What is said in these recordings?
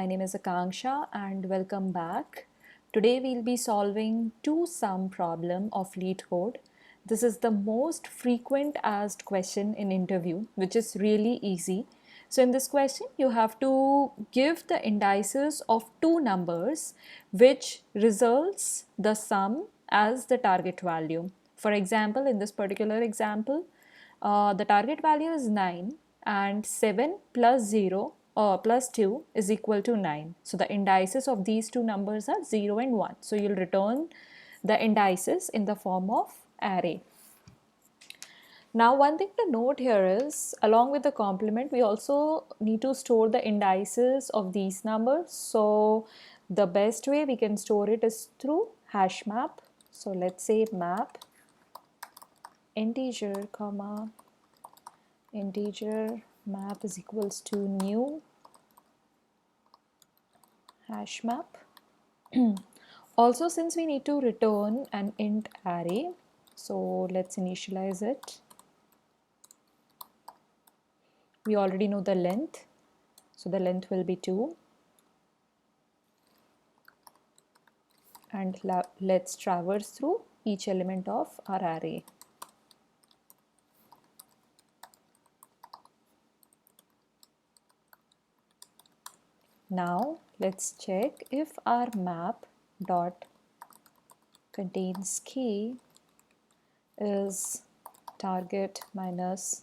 My name is Akanksha and welcome back. Today we'll be solving two sum problem of LeetCode. This is the most frequent asked question in interview, which is really easy. So in this question, you have to give the indices of two numbers which results the sum as the target value. For example, in this particular example, the target value is 9 and 7 plus 0 plus 2 is equal to 9. So the indices of these two numbers are 0 and 1. So you'll return the indices in the form of array. Now one thing to note here is, along with the complement, we also need to store the indices of these numbers. So the best way we can store it is through hash map. So let's say map integer comma integer map is equals to new hash map. Also, since we need to return an int array, so let's initialize it. We already know the length, so the length will be 2. And let's traverse through each element of our array. Now let's check if our map dot contains key is target minus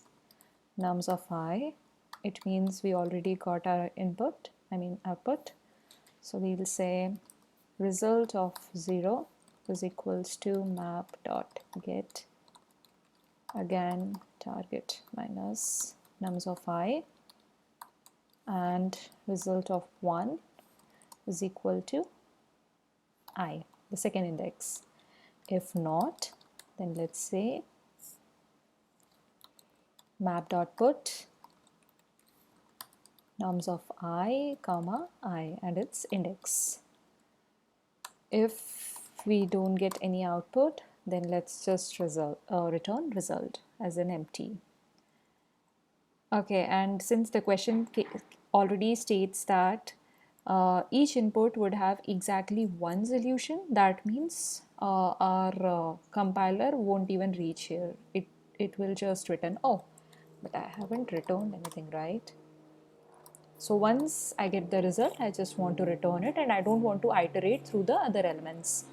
nums of I. It means we already got our output. So we will say result of 0 is equals to map dot get again target minus nums of I, and result of 1 is equal to I, the second index. If not, then let's say map dot put nums of I comma I and its index. If we don't get any output, then let's just return result as an empty. Okay, and since the question already states that each input would have exactly one solution, that means our compiler won't even reach here. It will just return, oh, but I haven't returned anything, right? So once I get the result, I just want to return it and I don't want to iterate through the other elements.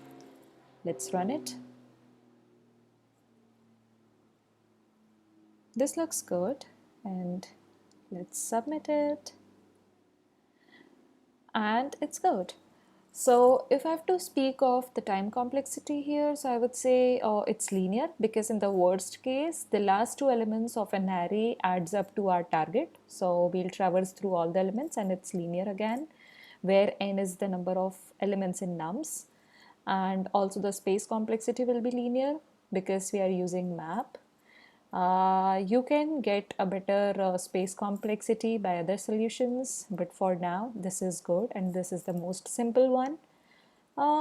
Let's run it. This looks good and let's submit it. And it's good. So if I have to speak of the time complexity here, so I would say it's linear, because in the worst case, the last two elements of an array adds up to our target. So we'll traverse through all the elements and it's linear again, where n is the number of elements in nums. And also the space complexity will be linear because we are using map. You can get a better space complexity by other solutions, but for now this is good and this is the most simple one.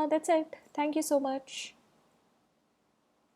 That's it. Thank you so much.